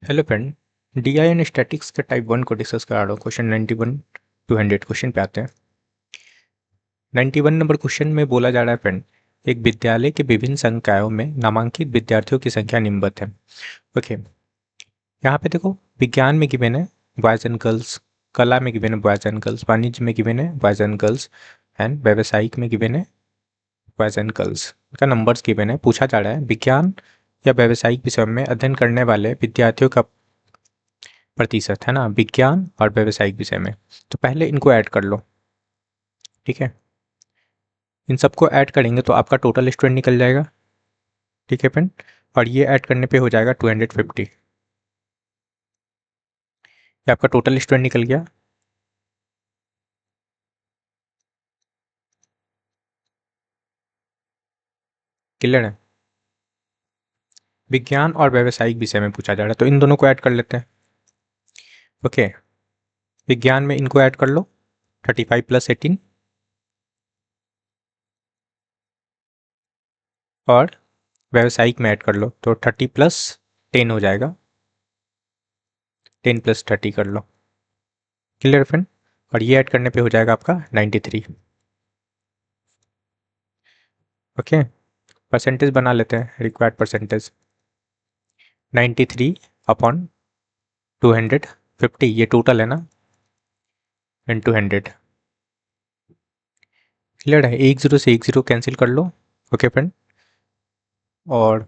Hello friend. DI and statics के type 1 को discuss करा रहा हूँ। क्वेश्चन 91 टू 100 क्वेश्चन पे आते हैं। 91 नंबर क्वेश्चन में बोला जा रहा है फ्रेंड, एक विद्यालय के विभिन्न संकायों में नामांकित विद्यार्थियों की संख्या निम्नवत है। ओके, यहाँ पे देखो, विज्ञान में गिवन है बॉयज एंड गर्ल्स, कला में गिवन है बॉयज एंड गर्ल्स, वाणिज्य में गिवन है बॉयज एंड गर्ल्स एंड व्यावसायिक में गिवन है बॉयज एंड गर्ल्स का नंबर्स गिवन है। पूछा जा रहा है विज्ञान या व्यावसायिक विषय में अध्ययन करने वाले विद्यार्थियों का प्रतिशत, है ना, विज्ञान और व्यावसायिक विषय में। तो पहले इनको ऐड कर लो, ठीक है। इन सबको ऐड करेंगे तो आपका टोटल स्टूडेंट निकल जाएगा, ठीक है फ्रेंड। और ये ऐड करने पे हो जाएगा 250। ये आपका टोटल स्टूडेंट निकल गया। क्लियर है? विज्ञान और व्यावसायिक विषय में पूछा जा रहा है तो इन दोनों को ऐड कर लेते हैं। ओके, विज्ञान में इनको ऐड कर लो, 35 + 18, और व्यावसायिक में ऐड कर लो तो 30 + 10 हो जाएगा। 10 + 30 कर लो। Clear friend? और ये ऐड करने पे हो जाएगा आपका 93। ओके, परसेंटेज बना लेते हैं, रिक्वायर्ड परसेंटेज 93/250, ये टोटल है ना, इंटू 100। क्लियर है? 10 से 10 कैंसिल कर लो। ओके फ्रेंड, और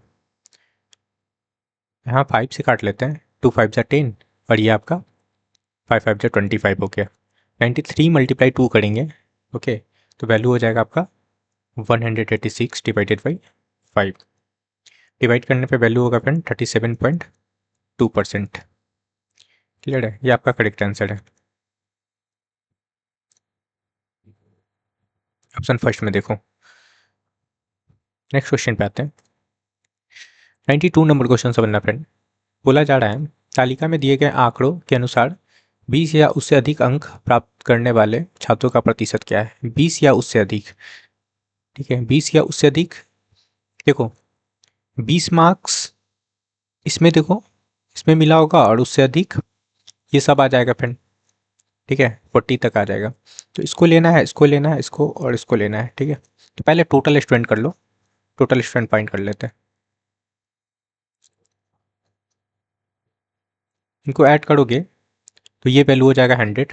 यहाँ 5 से काट लेते हैं, 2 5 = 10, और ये आपका 5 5 = 25 हो गया। 93 × 2 करेंगे, ओके, तो वैल्यू हो जाएगा आपका 186 डिवाइडेड बाई 5। डिवाइड करने पे वैल्यू होगा फ्रेंड 37.2%। क्लियर है? ये आपका करेक्ट आंसर है। ऑप्शन फर्स्ट में देखो। नेक्स्ट क्वेश्चन पे आते हैं। 92 नंबर क्वेश्चन समझना फ्रेंड। बोला जा रहा है तालिका में दिए गए आंकड़ों के अनुसार 20 या उससे अधिक अंक प्राप्त करने वाले छात्रों का प्रतिशत क्या है। 20 या उससे अधिक, ठीक है, 20 या उससे अधिक। देखो 20 मार्क्स इसमें, देखो इसमें मिला होगा, और उससे अधिक ये सब आ जाएगा फ्रेंड, ठीक है, 40 तक आ जाएगा। तो इसको लेना है, इसको लेना है, इसको और इसको लेना है, ठीक है। तो पहले टोटल स्टूडेंट कर लो, टोटल स्टूडेंट फाइंड कर लेते हैं। इनको ऐड करोगे तो ये वैल्यू हो जाएगा 100।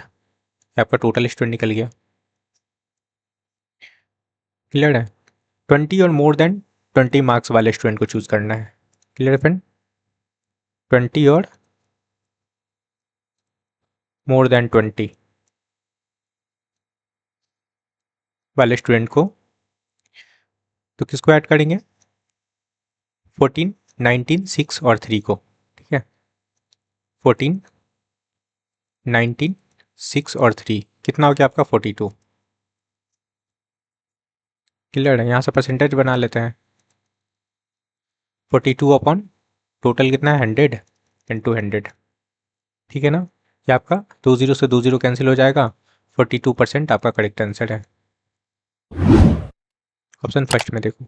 आपका टोटल स्टूडेंट निकल गया। क्लियर है? 20 और मोर देन 20 मार्क्स वाले स्टूडेंट को चूज करना है। क्लियर है फ्रेंड? 20 और मोर देन 20 वाले स्टूडेंट को, तो किसको ऐड करेंगे? 14, 19, 6 और 3 को, ठीक है। 14, 19, 6 और 3 कितना हो गया आपका? 42। क्लियर है? यहाँ से परसेंटेज बना लेते हैं। 42 अपॉन टोटल कितना है? 100 इंटू 100, ठीक है ना। ये आपका 20 से 20 कैंसिल हो जाएगा। 42% आपका करेक्ट आंसर है। ऑप्शन फर्स्ट में देखो।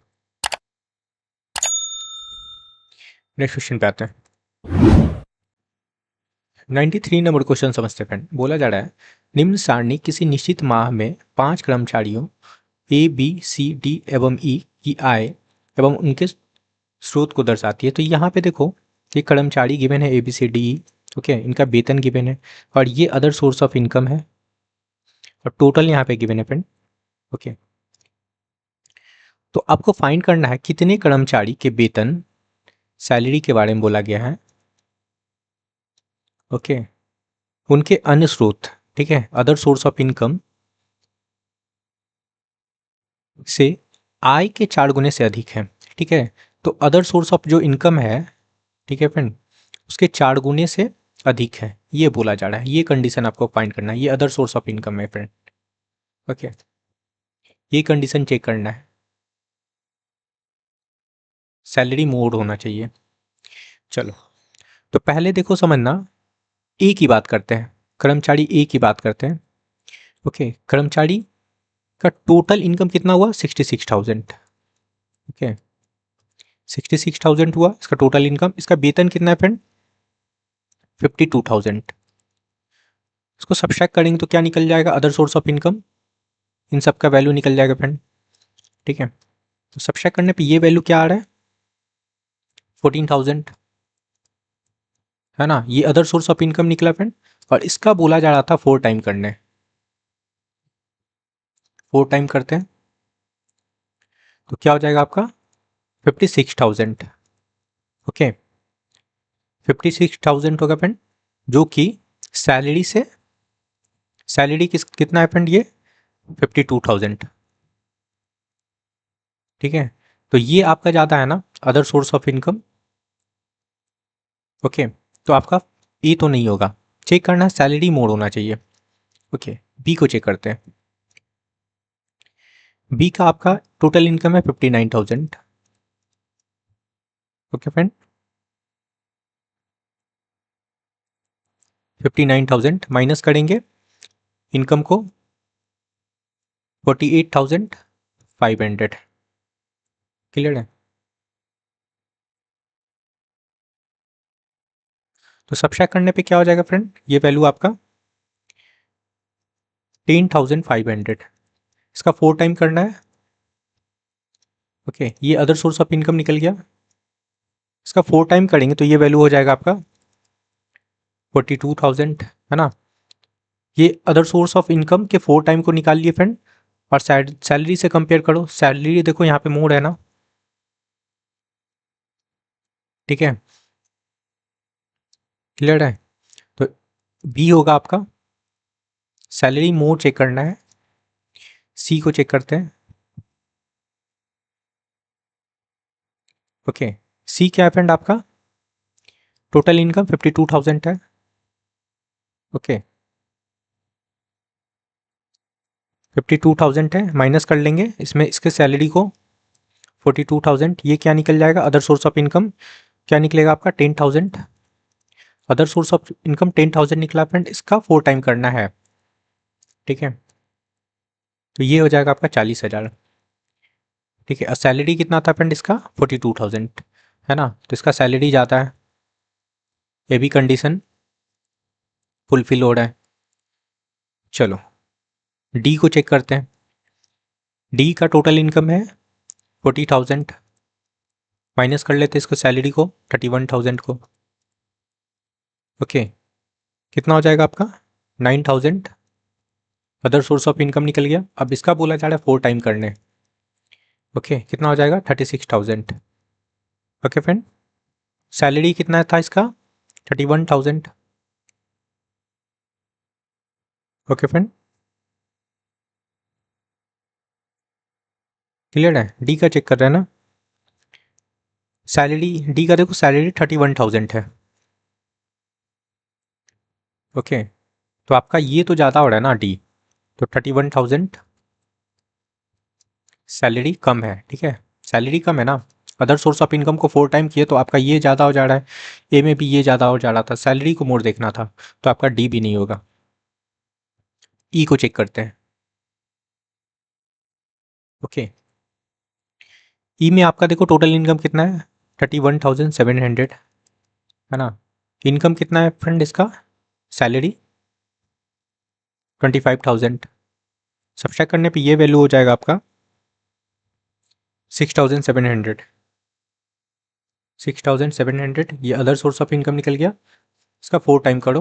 नेक्स्ट क्वेश्चन पे आते हैं। 93 नंबर क्वेश्चन समझते हैं फ्रेंड। बोला जा रहा है निम्न सारणी किसी निश्चित माह में 5 कर्मचारियों ए बी सी डी एवं ई की आय एवं उनके स्रोत को दर्शाती है। तो यहाँ पे देखो, ये कर्मचारी गिवन है A B C D E, okay, इनका वेतन गिवन है, और ये अदर सोर्स ऑफ इनकम है, और टोटल यहाँ पे गिवन है फ्रेंड। ओके, तो आपको फाइंड करना है कितने कर्मचारी के वेतन, सैलरी के बारे में बोला गया है। ओके, उनके अन्य स्रोत, ठीक है, अदर सोर्स ऑफ इनकम से आय के 4 गुने से अधिक है, ठीक है। तो अदर सोर्स ऑफ जो इनकम है, ठीक है फ्रेंड, उसके 4 गुने से अधिक है, ये बोला जा रहा है। ये कंडीशन आपको फाइंड करना है। ये अदर सोर्स ऑफ इनकम है फ्रेंड। ओके, ये कंडीशन चेक करना है। सैलरी मोड होना चाहिए। चलो, तो पहले देखो समझना, ए की बात करते हैं, कर्मचारी ए की बात करते हैं। ओके, कर्मचारी का टोटल इनकम कितना हुआ? 66,000। ओके, 66,000 हुआ इसका टोटल इनकम। इसका वेतन कितना है फ्रेंड? 52,000। इसको सब्सट्रैक्ट करेंगे तो क्या निकल जाएगा, अदर सोर्स ऑफ इनकम, इन सब का वैल्यू निकल जाएगा फ्रेंड। ठीक है, तो सब्सट्रैक्ट करने पे ये वैल्यू क्या आ रहा है, 14,000 है ना, ये अदर सोर्स ऑफ इनकम निकला फ्रेंड। और इसका बोला जा रहा था 4 टाइम करने, 4 टाइम करते हैं तो क्या हो जाएगा आपका 56,000। ओके, 56,000 होगा फ्रेंड, जो कि सैलरी से, सैलरी कितना है फ्रेंड, ये 52,000। ठीक है, तो ये आपका ज़्यादा है ना other source of income. Okay, तो आपका ई तो नहीं होगा, चेक करना है सैलरी मोड होना चाहिए। ओके, बी को चेक करते हैं। बी का आपका टोटल इनकम है 59,000। ओके फ्रेंड, 59,000 माइनस करेंगे इनकम को 48,500। क्लियर है, तो सब्ट्रैक्ट करने पे क्या हो जाएगा फ्रेंड, ये वैल्यू आपका 10,500। इसका 4 टाइम करना है। ओके, ये अदर सोर्स ऑफ इनकम निकल गया, इसका 4 टाइम करेंगे तो ये वैल्यू हो जाएगा आपका 42,000 है ना। ये अदर सोर्स ऑफ इनकम के 4 टाइम को निकाल लिए फ्रेंड, और सैलरी से कंपेयर करो, सैलरी देखो यहाँ पे मोड है ना। ठीक है, क्लियर है, तो बी होगा आपका, सैलरी मोड चेक करना है। सी को चेक करते हैं। ओके, सी क्या है फ्रेंड आपका, टोटल इनकम 52,000 है। ओके, 52,000 है, माइनस कर लेंगे इसमें इसके सैलरी को 42,000, ये क्या निकल जाएगा, अदर सोर्स ऑफ इनकम क्या निकलेगा आपका 10,000। अदर सोर्स ऑफ इनकम 10,000 निकला फ्रेंड, इसका 4 टाइम करना है। ठीक है, तो ये हो जाएगा आपका 40,000। ठीक है, और सैलरी कितना था फ्रेंड इसका 42,000 है ना, तो इसका सैलरी ज़्यादा है, ये भी कंडीशन फुलफिल हो रहा है। चलो डी को चेक करते हैं। डी का टोटल इनकम है 40,000, माइनस कर लेते हैं इसको सैलरी को 31,000 को। ओके, कितना हो जाएगा आपका 9,000, अदर सोर्स ऑफ इनकम निकल गया। अब इसका बोला जा रहा है 4 टाइम करने। ओके, कितना हो जाएगा 36,000। ओके फ्रेंड, सैलरी कितना था इसका 31,000। ओके फ्रेंड, क्लियर है, डी का चेक कर रहे हैं ना, सैलरी डी का देखो सैलरी 31,000 है। ओके, तो आपका ये तो ज़्यादा हो रहा है ना डी, तो 31,000 सैलरी कम है। ठीक है, सैलरी कम है ना, अदर सोर्स ऑफ इनकम को 4 टाइम किए तो आपका ये ज़्यादा हो जा रहा है, ए में भी ये ज़्यादा हो जा रहा था, सैलरी को मोड़ देखना था, तो आपका डी भी नहीं होगा। ई को चेक करते हैं। ओके, ई में आपका देखो टोटल इनकम कितना है 31,700 है ना, इनकम कितना है फ्रेंड इसका, सैलरी 25,000, सब्ट्रैक्ट करने पे ये वैल्यू हो जाएगा आपका 6,700। 6,700, ये अदर सोर्स ऑफ इनकम निकल गया, इसका 4 टाइम करो।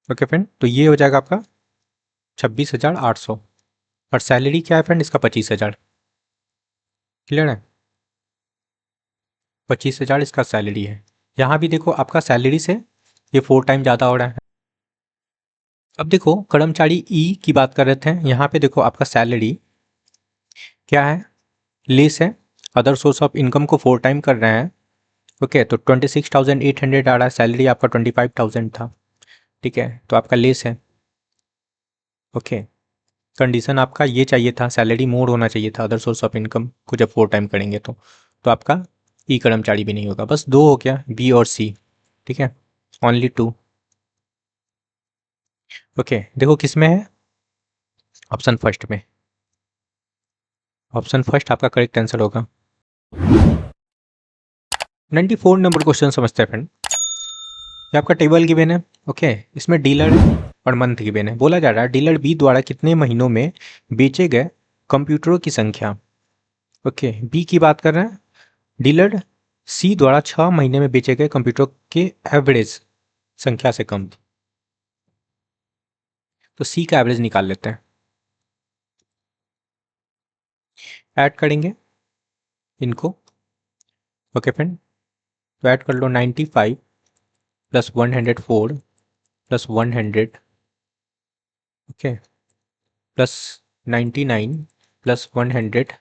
ओके फ्रेंड, तो ये हो जाएगा आपका 26,800, और सैलरी क्या है फ्रेंड इसका 25,000। क्लियर है, 25,000 इसका सैलरी है। यहाँ भी देखो आपका सैलरी से ये 4 टाइम ज़्यादा हो रहा है। अब देखो कर्मचारी ई की बात कर रहे थे, यहाँ पे देखो आपका सैलरी क्या है, लेस है, अदर सोर्स ऑफ इनकम को 4 टाइम कर रहे हैं। ओके, तो 26,800 आ रहा है, सैलरी आपका 25,000 था। ठीक है, तो आपका लेस है। ओके, कंडीशन आपका ये चाहिए था, सैलरी मोर होना चाहिए था अदर सोर्स ऑफ इनकम को जब 4 टाइम करेंगे तो आपका ई कर्मचारी भी नहीं होगा, बस 2 हो गया, बी और सी। ठीक है, ओनली 2। ओके, देखो किस में है, ऑप्शन फर्स्ट में, ऑप्शन फर्स्ट आपका करेक्ट आंसर होगा। 94 नंबर क्वेश्चन समझते हैं फ्रेंड। ये आपका टेबल गिवन है। ओके, इसमें डीलर और मंथ गिवन है। बोला जा रहा है डीलर बी द्वारा कितने महीनों में बेचे गए कंप्यूटरों की संख्या। ओके, बी की बात कर रहे हैं। डीलर सी द्वारा 6 महीने में बेचे गए कंप्यूटर के एवरेज संख्या से कम थी। तो सी का एवरेज निकाल लेते हैं। ऐड करेंगे इनको। ओके फ्रेंड, तो ऐड कर लो 95 plus 104 plus 100, okay, plus 99 plus 100,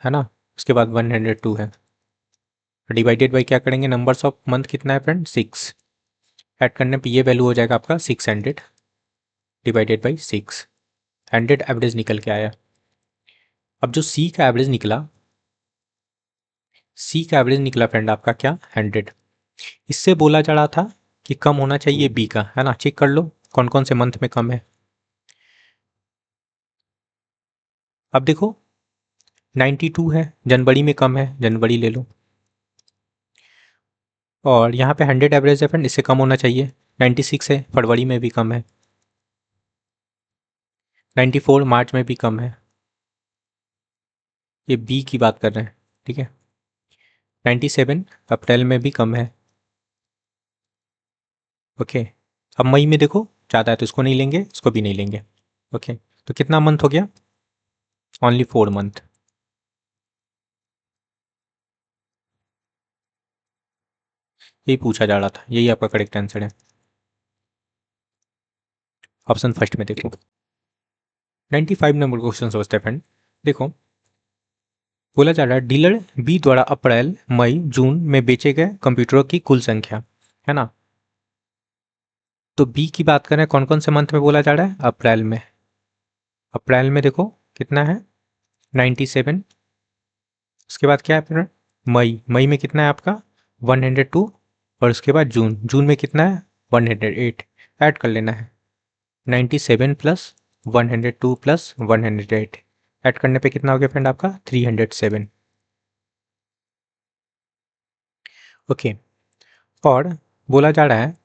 है ना। उसके बाद 102 है। डिवाइडेड बाई क्या करेंगे, नंबर्स ऑफ मंथ कितना है फ्रेंड, 6। ऐड करने पे ये वैल्यू हो जाएगा आपका 600 डिवाइडेड बाई 6। 100 एवरेज निकल के आया। अब जो सी का एवरेज निकला, सी का एवरेज निकला फ्रेंड आपका क्या, 100। इससे बोला जा रहा था कि कम होना चाहिए बी का, है ना। चेक कर लो कौन कौन से मंथ में कम है। अब देखो 92 है, जनवरी में कम है, जनवरी ले लो। और यहाँ पे 100 एवरेज है फ्रेंड, इससे कम होना चाहिए। 96 है, फरवरी में भी कम है। 94 मार्च में भी कम है। ये बी की बात कर रहे हैं, ठीक है। 97 अप्रैल में भी कम है। ओके, अब मई में देखो ज़्यादा है तो इसको नहीं लेंगे, इसको भी नहीं लेंगे। ओके, तो कितना मंथ हो गया, ओनली 4 मंथ। यही पूछा जा रहा था, यही आपका करेक्ट आंसर है। ऑप्शन फर्स्ट में देखो। 95 नंबर क्वेश्चन सोचते हैं फ्रेंड। देखो बोला जा रहा है डीलर बी द्वारा अप्रैल मई जून में बेचे गए कंप्यूटरों की कुल संख्या, है ना। तो बी की बात करें कौन कौन से मंथ में बोला जा रहा है, अप्रैल में। अप्रैल में देखो कितना है, 97। उसके बाद क्या है फिर, मई, मई में कितना है आपका 102। और उसके बाद जून, जून में कितना है 108। ऐड कर लेना है 97 प्लस 102 प्लस 108। ऐड करने पे कितना हो गया फ्रेंड आपका 307। ओके, और बोला जा रहा है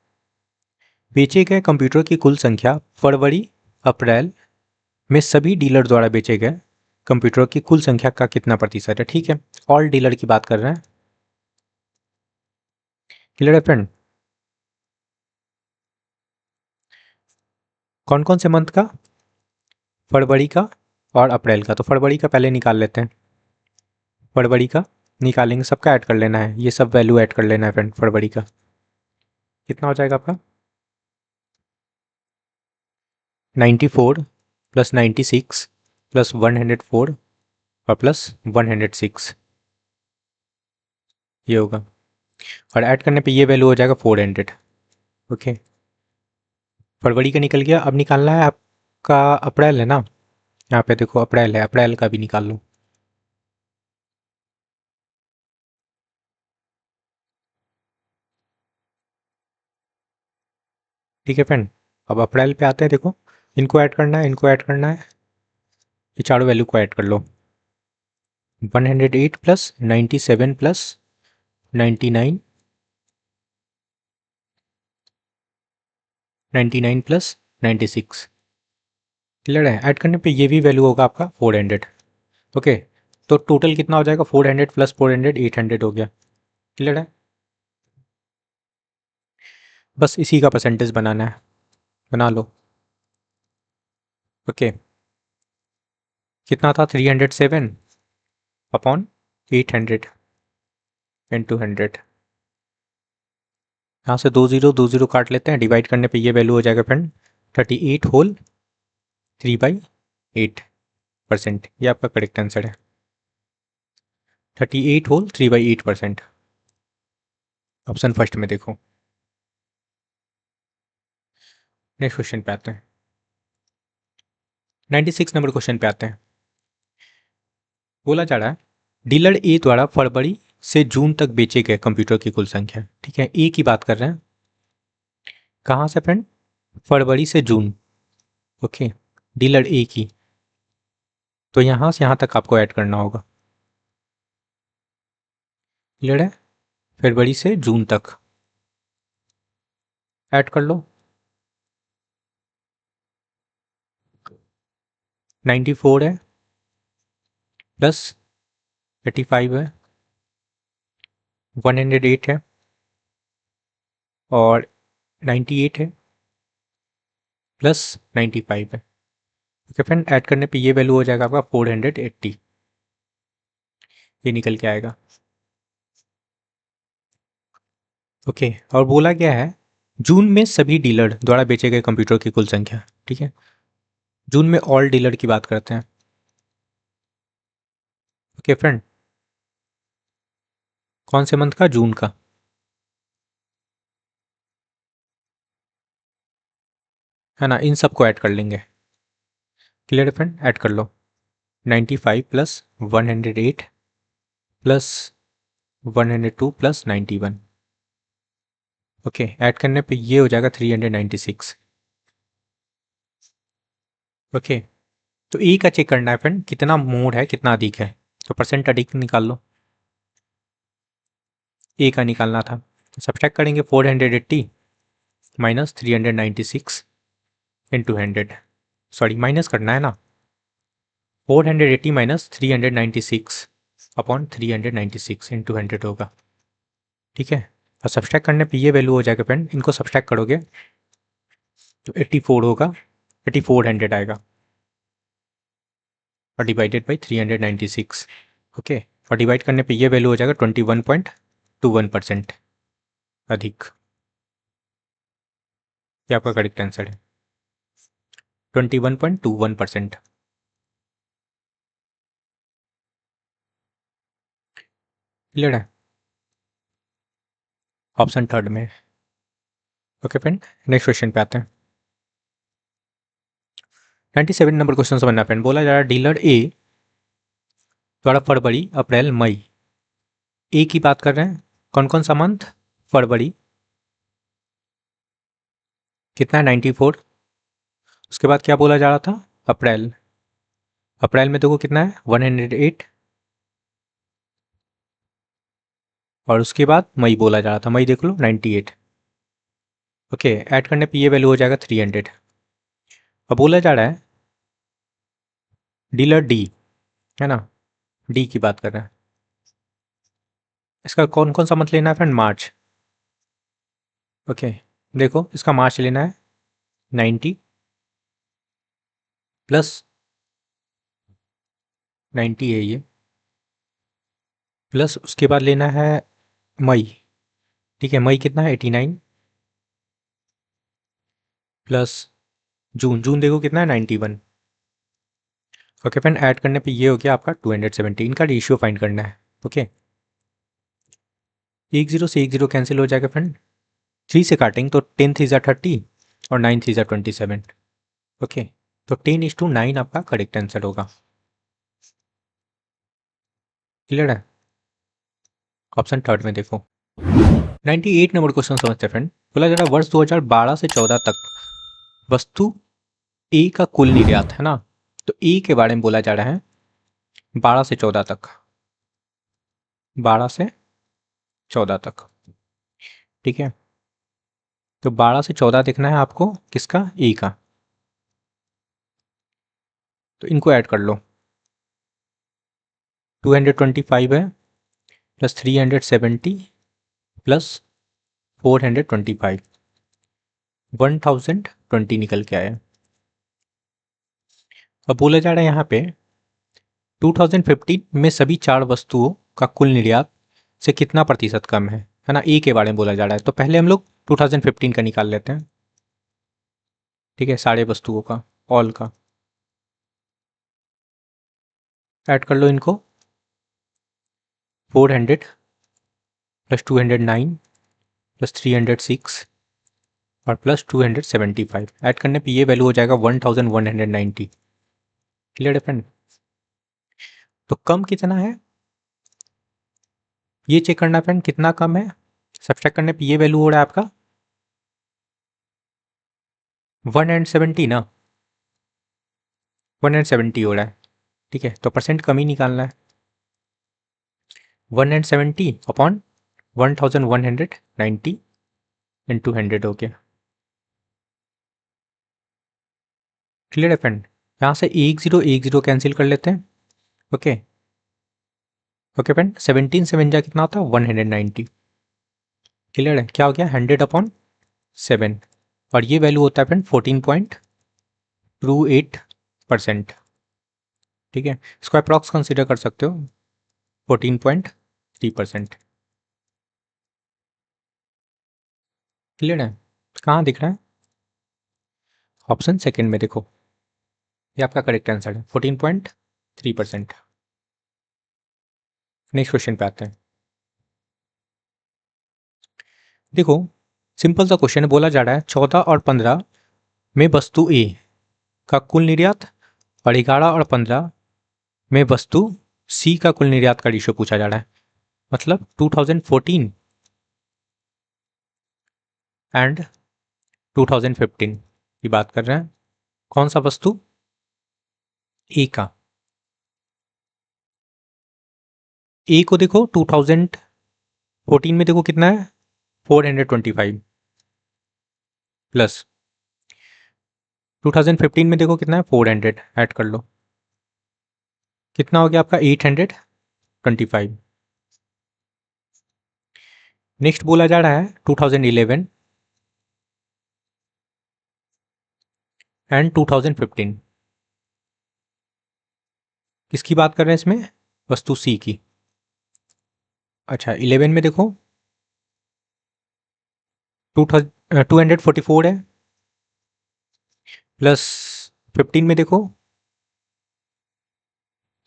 बेचे गए कंप्यूटर की कुल संख्या फरवरी अप्रैल में सभी डीलर द्वारा बेचे गए कंप्यूटरों की कुल संख्या का कितना प्रतिशत है। ठीक है, ऑल डीलर की बात कर रहे हैं। क्लियर है फ्रेंड, कौन कौन से मंथ का, फरवरी का और अप्रैल का। तो फरवरी का पहले निकाल लेते हैं। फरवरी का निकालेंगे, सबका ऐड कर लेना है, ये सब वैल्यू ऐड कर लेना है फ्रेंड। फरवरी का कितना हो जाएगा आपका 94 प्लस 96 प्लस 104 और प्लस 106, ये होगा। और ऐड करने पे ये वैल्यू हो जाएगा 400। ओके, फरवरी का निकल गया। अब निकालना है आपका अप्रैल, है ना। यहाँ पे देखो अप्रैल है, अप्रैल का भी निकाल लो। ठीक है फ्रेंड, अब अप्रैल पे आते हैं। देखो इनको ऐड करना है, इनको ऐड करना है, ये चारों वैल्यू को ऐड कर लो। 108 प्लस 97 प्लस 99, 99 प्लस 96। क्लियर है, ऐड करने पे ये भी वैल्यू होगा आपका 400। ओके, तो टोटल कितना हो जाएगा 400 प्लस 400 800 हो गया। क्लियर है, बस इसी का परसेंटेज बनाना है, बना लो। ओके, कितना था 307 अपॉन 800 इंटू 100। यहाँ से दो जीरो काट लेते हैं, डिवाइड करने पे ये वैल्यू हो जाएगा फ्रेंड 38 होल 3/8%। ये आपका करेक्ट आंसर है, 38 होल 3/8%। ऑप्शन फर्स्ट में देखो। नेक्स्ट क्वेश्चन पे आते हैं। 96 नंबर क्वेश्चन पे आते हैं। बोला जा रहा है डीलर ए द्वारा फरवरी से जून तक बेचे गए कंप्यूटर की कुल संख्या। ठीक है, ए की बात कर रहे हैं। कहाँ से फ्रेंड, फरवरी से जून। ओके, डीलर ए की, तो यहाँ से यहाँ तक आपको ऐड करना होगा। क्लियर है, फरवरी से जून तक। ऐड कर लो। 94 है प्लस 85 है, 108 है और 98 है प्लस 95 है। ओके फ्रेंड, ऐड करने पे ये वैल्यू हो जाएगा आपका 480, ये निकल के आएगा। ओके, और बोला गया है जून में सभी डीलर द्वारा बेचे गए कंप्यूटर की कुल संख्या। ठीक है, जून में ऑल डीलर की बात करते हैं। ओके फ्रेंड, कौन से मंथ का? जून का। है ना, इन सबको ऐड कर लेंगे। क्लियर है फ्रेंड, ऐड कर लो। 95 plus 108 plus 102 plus 91। Okay, add करने पे ये हो जाएगा 396। ओके, तो ए का चेक करना है फ्रेंड, कितना मोड है, कितना अधिक है। तो परसेंट अधिक निकाल लो, ए का निकालना था। तो सब्ट्रैक्ट करेंगे 480 माइनस 396 इंटू 100। सॉरी, माइनस करना है ना। 480 माइनस 396 अपॉन 396 इंटू 100 होगा। ठीक है, और सब्ट्रैक्ट करने पे ये वैल्यू हो जाएगा फ्रेंड, इनको सब्ट्रैक्ट करोगे तो 84 होगा, 8400 आएगा और डिवाइडेड बाई 396। ओके, और डिवाइड करने पे ये वैल्यू हो जाएगा 21.21% अधिक। ये आपका करेक्ट आंसर है, 21.21%। क्लियर है, ऑप्शन थर्ड में। ओके फ्रेंड, नेक्स्ट क्वेश्चन पे आते हैं। 97 नंबर क्वेश्चन समझना फ्रेंड। बोला जा रहा है डीलर ए द्वारा फरवरी अप्रैल मई, ए की बात कर रहे हैं, कौन कौन सा मंथ? फरवरी, कितना है? 94। उसके बाद क्या बोला जा रहा था? अप्रैल, अप्रैल में देखो कितना है? 108। और उसके बाद मई बोला जा रहा था, मई देख लो 98। ओके, ऐड करने पे ये वैल्यू हो जाएगा 300। अब बोला जा रहा है डीलर डी, है ना, डी की बात कर रहे हैं, इसका कौन कौन सा मंथ लेना है फ्रेंड? मार्च। ओके, देखो इसका मार्च लेना है 90 प्लस 90 है ये, प्लस उसके बाद लेना है मई। ठीक है, मई कितना है? 89 प्लस जून, जून देखो कितना है? 91। ओके फ्रेंड, ऐड करने पे ये हो गया आपका 270। इनका रेशियो फाइंड करना है। ओके, 10 से 10 कैंसिल हो जाएगा फ्रेंड, 3 से काटेंगे तो 10 3 ज़ा 30 और 9 3 ज़ा 27। ओके, तो 10:9 आपका करेक्ट आंसर होगा। क्लियर है, ऑप्शन थर्ड में देखो। 98 नंबर क्वेश्चन समझते हैं फ्रेंड। बोला जा रहा है वर्ष 2012 से 14 तक वस्तु ए का कुल निर्यात, है ना, तो ए के बारे में बोला जा रहा है 12 से 14 तक, 12 से 14 तक। ठीक है, तो 12 से 14 देखना है आपको, किसका? ए का। तो इनको ऐड कर लो, 225 है प्लस 370 प्लस 425, 1020 निकल के आया। अब बोला जा रहा है यहाँ पे 2015 में सभी 4 वस्तुओं का कुल निर्यात से कितना प्रतिशत कम है ना, ए के बारे में बोला जा रहा है। तो पहले हम लोग 2015 का निकाल लेते हैं। ठीक है, सारे वस्तुओं का, ऑल का, ऐड कर लो इनको, 400 प्लस 209 प्लस 306 और प्लस 275। ऐड करने पे ये वैल्यू हो जाएगा 1190। क्लियर है फ्रेंड, तो कम कितना है ये चेक करना फ्रेंड, कितना कम है। सब्ट्रैक्ट करने पे ये वैल्यू हो रहा है आपका 170 ना, 170 हो रहा है। ठीक है, तो परसेंट कम ही निकालना है, 170 अपॉन 1190 इंटू 100 हो गया। क्लियर है फ्रेंड? यहाँ से 1 0 कैंसिल कर लेते हैं। ओके ओके फ्रेंड, 17 7 जा कितना होता है 190। क्लियर है? क्या हो गया 100/7, और ये वैल्यू होता है फ्रेंड 14.28%। ठीक है, इसको अप्रॉक्स कंसिडर कर सकते हो 14.3%। क्लियर है? कहाँ दिख रहा है? ऑप्शन सेकंड में देखो, ये आपका करेक्ट आंसर है 14.3%। नेक्स्ट क्वेश्चन पे आते हैं। देखो, सिंपल सा क्वेश्चन बोला जा रहा है 14 और 15 में वस्तु ए का कुल निर्यात और 11 और 15 में वस्तु सी का कुल निर्यात का रेशियो पूछा जा रहा है। मतलब 2014 एंड 2015 की बात कर रहे हैं। कौन सा वस्तु? ए का। ए को देखो 2014 में देखो कितना है 425 प्लस 2015 में देखो कितना है 400, ऐड कर लो कितना हो गया आपका 825। नेक्स्ट बोला जा रहा है 2011 एंड 2015। किसकी बात कर रहे हैं इसमें? वस्तु सी की। अच्छा, 11 में देखो 244 है, प्लस 15 में देखो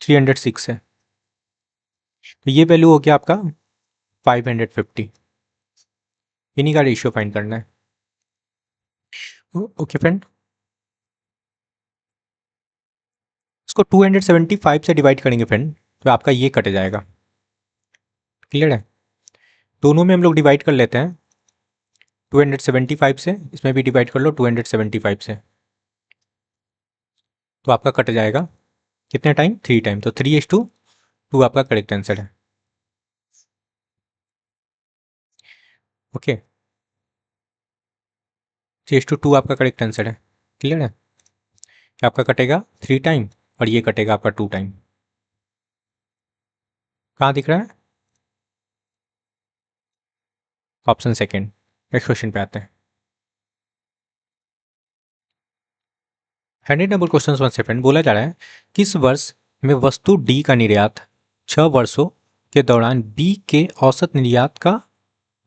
306 है, तो ये वैल्यू हो गया आपका 550। इन्हीं का रेशियो फाइंड करना है। ओके फ्रेंड, इसको 275 से डिवाइड करेंगे फ्रेंड, तो आपका ये कट जाएगा। क्लियर है? दोनों में हम लोग डिवाइड कर लेते हैं 275 से, इसमें भी डिवाइड कर लो 275 से, तो आपका कट जाएगा कितने टाइम? 3 टाइम, तो 3:2 आपका करेक्ट आंसर है। ओके, 3:2 आपका करेक्ट आंसर है। क्लियर है? आपका कटेगा 3 टाइम और ये कटेगा आपका 2 टाइम। कहाँ दिख रहा है? Option second. नेक्स्ट क्वेश्चन पे आते हैं। 100 नंबर क्वेश्चन 1 से फ्रेंड बोला जा रहा है किस वर्ष में वस्तु डी का निर्यात 6 वर्षों के दौरान बी के औसत निर्यात का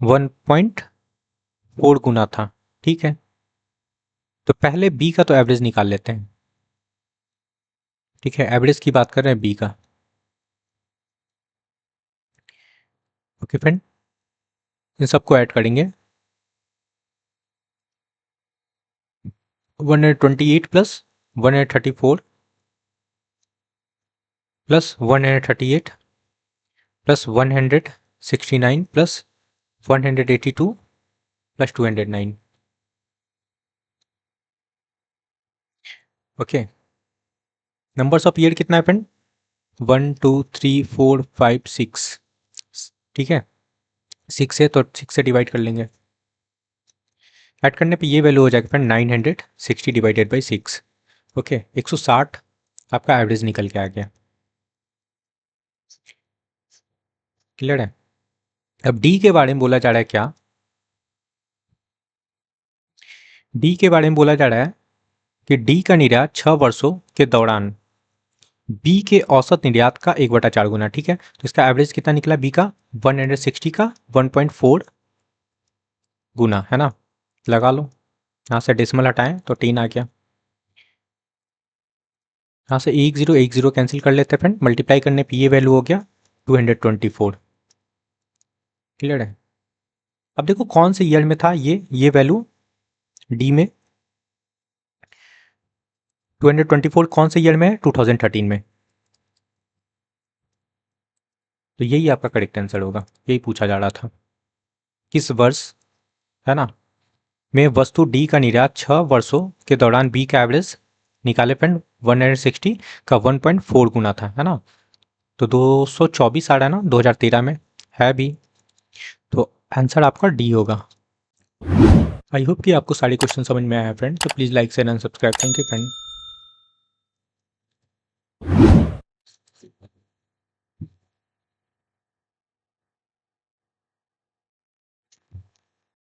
1.4 गुना था। ठीक है, तो पहले बी का तो एवरेज निकाल लेते हैं। ठीक है, एवरेज की बात कर रहे हैं बी का। ओके फ्रेंड, इन सबको ऐड करेंगे 128 plus 134 plus 138 plus 169 plus 182 plus 209। Okay, numbers of year कितना है फ्रेंड? 1 2 3 4 5 6। ठीक है, 6 है तो 6 से डिवाइड कर लेंगे। ऐड करने पे ये वैल्यू हो जाएगा फ्रेंड 960 डिवाइडेड बाई 6। ओके, 160 आपका एवरेज निकल के आ गया। क्लियर है? अब डी के बारे में बोला जा रहा है क्या? डी के बारे में बोला जा रहा है कि डी का निर्यात 6 वर्षों के दौरान बी के औसत निर्यात का 1/4 गुना। ठीक है, तो इसका एवरेज कितना निकला बी का? 160 का 1.4 गुना, है ना? लगा लो, यहाँ से डेसिमल हटाएं तो 3 आ गया। यहाँ से 1 0 कैंसिल कर लेते हैं फ्रेंड, मल्टीप्लाई करने पे ये वैल्यू हो गया 224। क्लियर है? अब देखो कौन से ईयर में था ये वैल्यू डी में 224 कौन से ईयर में है? 2013 में। तो यही आपका करेक्ट आंसर होगा, यही पूछा जा रहा था किस वर्ष, है ना, में वस्तु डी का निर्यात 6 वर्षों के दौरान बी का एवरेज निकाले फ्रेंड 160 का 1.4 गुना था, है ना? तो 224 आ रहा है ना 2013 में, है भी, तो आंसर आपका डी होगा। आई होप कि आपको सारे क्वेश्चन समझ में आया फ्रेंड, तो please like share and subscribe. Thank you friend.